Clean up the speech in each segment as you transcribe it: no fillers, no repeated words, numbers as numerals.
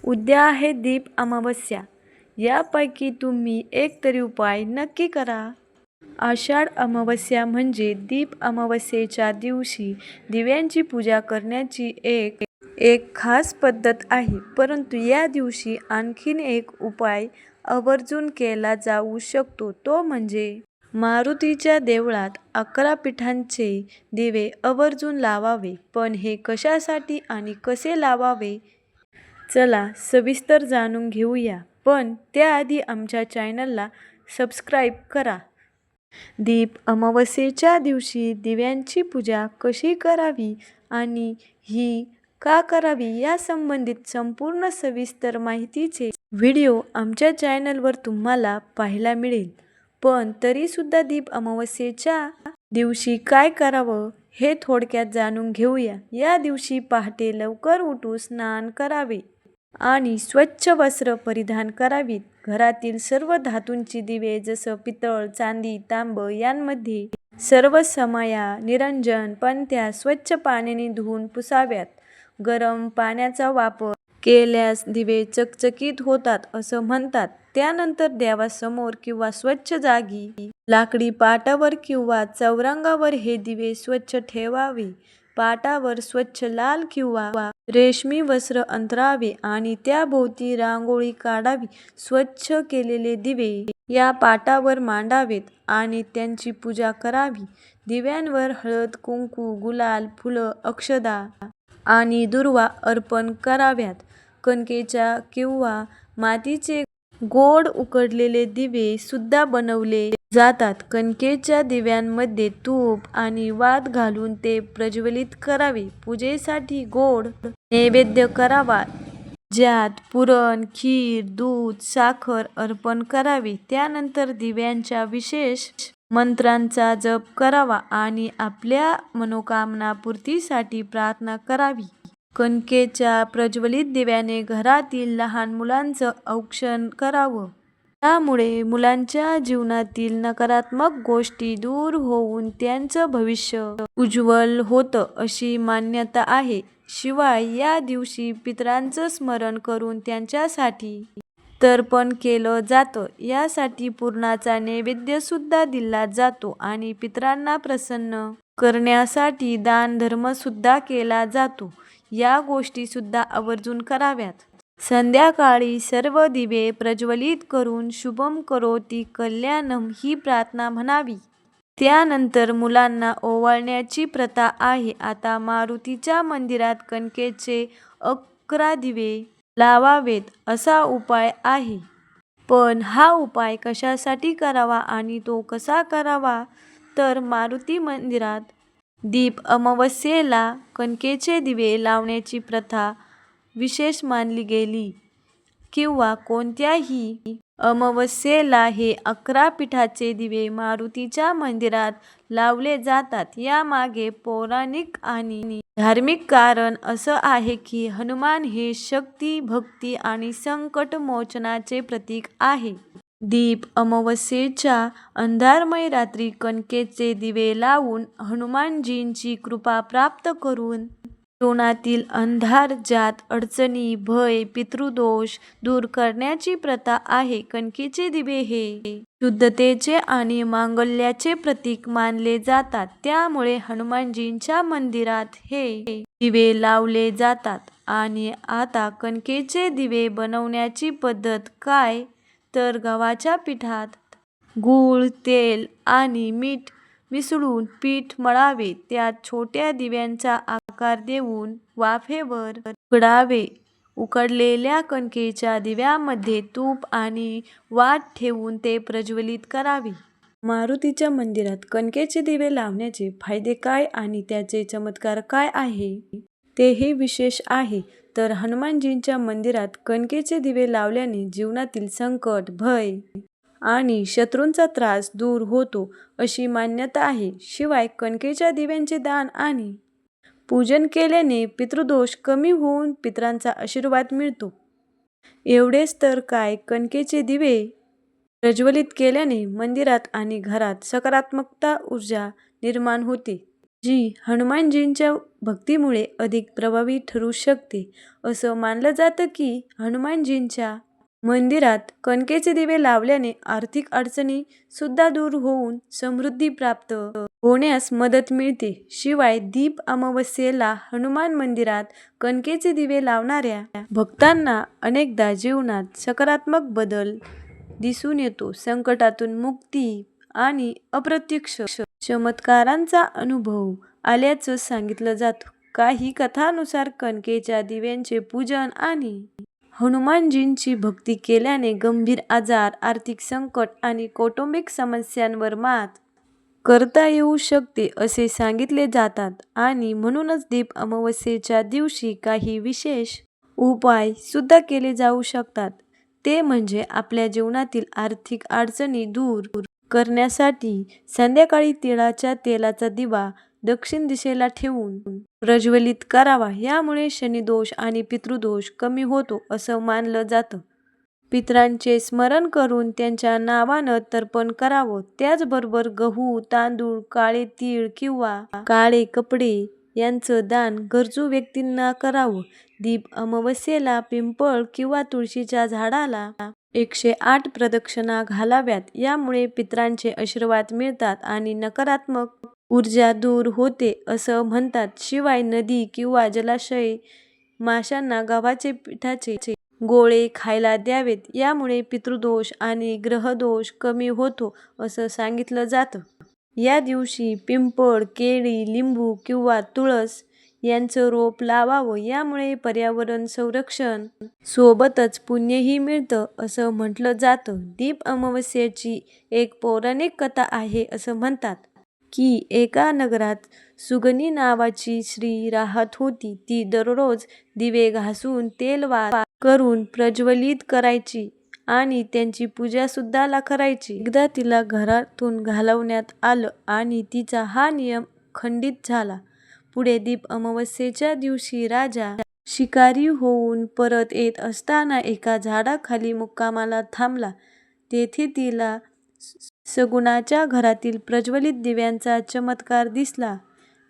उद्या आहे दीप अमावस्या. यापैकी तुम्ही एक तरी उपाय नक्की करा. आषाढ अमावस्या म्हणजे दीप अमावस्येच्या दिवशी दिव्यांची पूजा करण्याची एक खास पद्धत आहे. परंतु या दिवशी आणखीन एक उपाय आवर्जून केला जाऊ शकतो, तो म्हणजे मारुतीच्या देवळात 11 पीठांचे दिवे आवर्जून लावावे. पण हे कशासाठी आणि कसे लावावे, चला सविस्तर जाणून घेऊया. पण त्याआधी आमच्या चॅनलला सबस्क्राईब करा. दीप अमावस्येच्या दिवशी दिव्यांची पूजा कशी करावी आणि ही का करावी या संबंधित संपूर्ण सविस्तर माहितीचे व्हिडिओ आमच्या चॅनलवर तुम्हाला पाहायला मिळेल. पण तरीसुद्धा दीप अमावस्येच्या दिवशी काय करावं हे थोडक्यात जाणून घेऊया. या दिवशी पहाटे लवकर उठून स्नान करावे आणि स्वच्छ वस्त्र परिधान करावीत. घरातील सर्व धातूंची दिवे जसं पितळ, चांदी, तांब यांमध्ये सर्व समया, निरंजन, पणत्या स्वच्छ पाण्याने धुवून पुसाव्यात. गरम पाण्याचा वापर केल्यास दिवे चकचकीत होतात असं म्हणतात. त्यानंतर देवासमोर किंवा स्वच्छ जागी लाकडी पाटावर किंवा चौरंगावर हे दिवे स्वच्छ ठेवावे. पाटावर स्वच्छ लाल किंवा रेशमी वस्त्र अंथरावे आणि त्याभोवती रांगोळी काढावी. स्वच्छ केलेले दिवे या पाटावर मांडावेत आणि त्यांची पूजा करावी. दिव्यांवर हळद, कुंकू, गुलाल, फुलं, अक्षदा आणि दुर्वा अर्पण कराव्यात. कणकेच्या किंवा मातीचे गोड उकडलेले दिवे सुद्धा बनवले जातात. कणकेच्या दिव्यांमध्ये तूप आणि वात घालून ते प्रज्वलित करावे. पूजेसाठी गोड नैवेद्य करावा, ज्यात पुरण, खीर, दूध, साखर अर्पण करावे. त्यानंतर दिव्यांच्या विशेष मंत्रांचा जप करावा आणि आपल्या मनोकामना पूर्तीसाठी प्रार्थना करावी. कणकेच्या प्रज्वलित दिव्याने घरातील लहान मुलांचं औक्षण करावं. त्यामुळे मुलांच्या जीवनातील नकारात्मक गोष्टी दूर होऊन त्यांचं भविष्य उज्ज्वल होतं अशी मान्यता आहे. शिवाय या दिवशी पितरांचं स्मरण करून त्यांच्यासाठी तर्पण केलं जातं. यासाठी पुरणाचा नैवेद्य सुद्धा दिला जातो आणि पितरांना प्रसन्न करण्यासाठी दान धर्म सुद्धा केला जातो. या गोष्टी सुद्धा आवर्जून कराव्यात. संध्याकाळी सर्व दिवे प्रज्वलित करून शुभम करोति कल्याणम ही प्रार्थना म्हणावी. त्यानंतर मुलांना ओवाळण्याची प्रथा आहे. आता मारुतीच्या मंदिरात कणकेचे 11 दिवे लावावेत असा उपाय आहे. पण हा उपाय कशासाठी करावा आणि तो कसा करावा, तर मारुती मंदिरात दीप अमावस्येला कणकेचे दिवे लावण्याची प्रथा विशेष मानली गेली किंवा कोणत्याही अमावस्येला हे 11 पीठाचे दिवे मारुतीच्या मंदिरात लावले जातात. यामागे पौराणिक आणि धार्मिक कारण असं आहे की हनुमान हे शक्ती, भक्ती आणि संकट मोचनाचे प्रतीक आहे. दीप अमावस्येच्या अंधारमय रात्री कणकेचे दिवे लावून हनुमानजींची कृपा प्राप्त करून जीवनातील अंधार, जात, अडचणी, भय, पितृदोष दूर करण्याची प्रथा आहे. कणकेचे दिवे हे शुद्धतेचे आणि मांगल्याचे प्रतीक मानले जातात. त्यामुळे हनुमानजींच्या मंदिरात हे दिवे लावले जातात. आणि आता कणकेचे दिवे बनवण्याची पद्धत काय, तर गव्हाच्या पिठात गूळ, तेल आणि मीठ मिसळून पीठ मळावे. त्यात छोट्या दिव्यांचा आकार देऊन वाफेवर उकडावे. उकडलेल्या कणकेच्या दिव्यामध्ये तूप आणि वात ठेवून ते प्रज्वलित करावे. मारुतीच्या मंदिरात कणकेचे दिवे लावण्याचे फायदे काय आणि त्याचे चमत्कार काय आहे तेही विशेष आहे. तर हनुमानजींच्या मंदिरात कणकेचे दिवे लावल्याने जीवनातील संकट, भय आणि शत्रूंचा त्रास दूर होतो अशी मान्यता आहे. शिवाय कणकेच्या दिव्यांचे दान आणि पूजन केल्याने पितृदोष कमी होऊन पितरांचा आशीर्वाद मिळतो. एवढेच तर काय, कणकेचे दिवे प्रज्वलित केल्याने मंदिरात आणि घरात सकारात्मक ऊर्जा निर्माण होते. जी हनुमानजींच्या भक्तीमुळे अधिक प्रभावी ठरू शकते. असं मानलं जातं की हनुमानजींच्या मंदिरात कणकेचे दिवे लावल्याने आर्थिक अडचणी सुद्धा दूर होऊन समृद्धी प्राप्त होण्यास मदत मिळते. शिवाय दीप अमावस्येला हनुमान मंदिरात कणकेचे दिवे लावणाऱ्या भक्तांना अनेकदा जीवनात सकारात्मक बदल दिसून येतो. संकटातून मुक्ती आणि अप्रत्यक्ष चमत्कारांचा अनुभव आल्याचं सांगितलं जातं. काही कथांनुसार कणकेच्या दिव्यांचे पूजन आणि हनुमानजींची भक्ती केल्याने गंभीर आजार, आर्थिक संकट आणि कौटुंबिक समस्यांवर मात करता येऊ शकते असे सांगितले जातात. आणि म्हणूनच दीप अमावस्येच्या दिवशी काही विशेष उपाय सुद्धा केले जाऊ शकतात. ते म्हणजे आपल्या जीवनातील आर्थिक अडचणी दूर करण्यासाठी संध्याकाळी तिळाच्या तेलाचा दिवा दक्षिण दिशेला ठेवून प्रज्वलित करावा. यामुळे शनिदोष आणि पितृदोष कमी होतो असं मानलं जातं. पितरांचे स्मरण करून त्यांच्या नावानं तर्पण करावं. त्याचबरोबर गहू, तांदूळ, काळे तीळ किंवा काळे कपडे यांचं दान गरजू व्यक्तींना करावं. दीप अमावस्येला पिंपळ किंवा तुळशीच्या झाडाला 108 प्रदक्षिणा घालाव्यात. यामुळे पितरांचे आशीर्वाद मिळतात आणि नकारात्मक ऊर्जा दूर होते असं म्हणतात. शिवाय नदी किंवा जलाशय माशांना गव्हाचे पिठाचे गोळे खायला द्यावेत. यामुळे पितृदोष आणि ग्रहदोष कमी होतो असं सांगितलं जातं. या दिवशी पिंपळ, केळी, लिंबू किंवा तुळस यांचं रोप लावावं. यामुळे पर्यावरण संरक्षण सोबतच पुण्यही मिळतं असं म्हटलं जातं. दीप अमावस्येची एक पौराणिक कथा आहे. असं म्हणतात की एका नगरात सुगनी नावाची स्त्री राहत होती. ती दररोज दिवे घासून तेल करून प्रज्वलित करायची आणि त्यांची पूजा सुद्धा करायची. एकदा तिला घरातून घालवण्यात आलं आणि तिचा हा नियम खंडित झाला. पुढे दीप अमावस्येच्या दिवशी राजा शिकारी होऊन परत येत असताना एका झाडाखाली मुक्कामाला थांबला. तेथे तिला सगुणाच्या घरातील प्रज्वलित दिव्यांचा चमत्कार दिसला.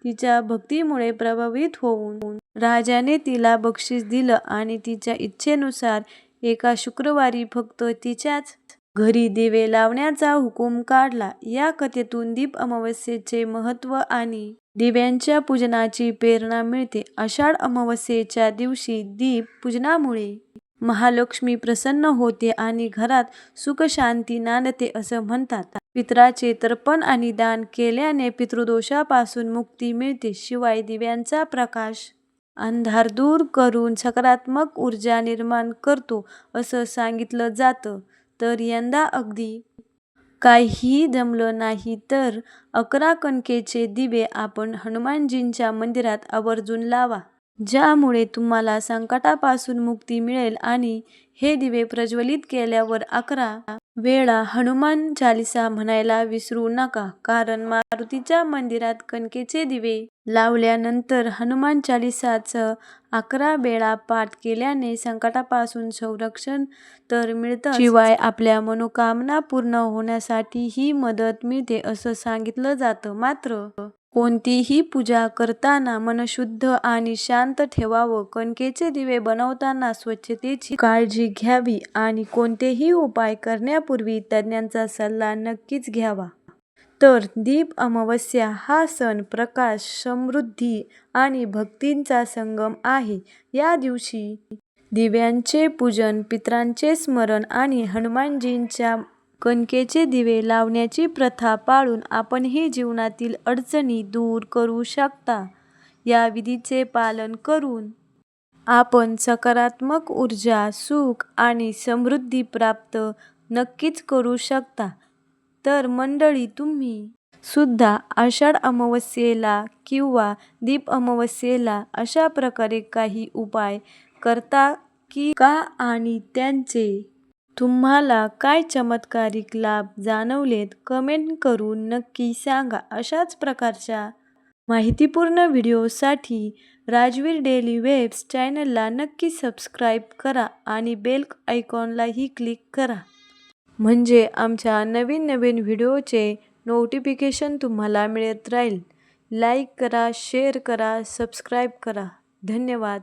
तिच्या भक्तीमुळे प्रभावित होऊन राजाने तिला बक्षीस दिलं आणि तिच्या इच्छेनुसार एका शुक्रवारी फक्त तिच्याच घरी दिवे लावण्याचा हुकूम काढला. या कथेतून दीप अमावस्येचे महत्त्व आणि दिव्यांच्या पूजनाची प्रेरणा मिळते. आषाढ अमावस्येच्या दिवशी दीप पूजनामुळे महालक्ष्मी प्रसन्न होते आणि घरात सुखशांती नांदते असं म्हणतात. पितराचे तर्पण आणि दान केल्याने पितृदोषापासून मुक्ती मिळते. शिवाय दिव्यांचा प्रकाश अंधार दूर करून सकारात्मक ऊर्जा निर्माण करतो असं सांगितलं जातं. तर यंदा अगदी काहीही जमलं नाही तर 11 कणकेचे दिवे आपण हनुमानजींच्या मंदिरात आवर्जून लावा. ज्यामुळे तुम्हाला संकटापासून मुक्ती मिळेल. आणि हे दिवे प्रज्वलित केल्यावर 11 वेळा हनुमान चालीसा म्हणायला विसरू नका. कारण मारुतीच्या मंदिरात कणकेचे दिवे लावल्यानंतर हनुमान चालीसाचं 11 वेळा पाठ केल्याने संकटापासून संरक्षण तर मिळतं, शिवाय आपल्या मनोकामना पूर्ण होण्यासाठी ही मदत मिळते असं सांगितलं जातं. मात्र कोणतीही पूजा करताना मन शुद्ध आणि शांत ठेवावं. कणकेचे दिवे बनवताना स्वच्छतेची काळजी घ्यावी आणि कोणतेही उपाय करण्यापूर्वी तज्ज्ञांचा सल्ला नक्कीच घ्यावा. तर दीप अमावस्या हा सण प्रकाश, समृद्धी आणि भक्तींचा संगम आहे. या दिवशी दिव्यांचे पूजन, पितरांचे स्मरण आणि हनुमानजींच्या कणकेचे दिवे लावण्याची प्रथा पाळून आपणही जीवनातील अडचणी दूर करू शकता. या विधीचे पालन करून आपण सकारात्मक ऊर्जा, सुख आणि समृद्धी प्राप्त नक्कीच करू शकता. तर मंडळी, तुम्ही सुद्धा आषाढ अमावस्येला किंवा दीप अमावस्येला अशा प्रकारे काही उपाय करता की का आणि त्यांचे तुम्हाला काय चमत्कारिक लाभ जाणवलेत कमेंट करून नक्की सांगा. अशाच प्रकारच्या माहितीपूर्ण व्हिडिओसाठी राजवीर डेली वेब्स चॅनलला नक्की सबस्क्राईब करा आणि बेल आयकॉनलाही क्लिक करा. म्हणजे आमच्या नवीन नवीन व्हिडिओचे नोटिफिकेशन तुम्हाला मिळत राहील. लाईक करा, शेअर करा, सबस्क्राईब करा. धन्यवाद.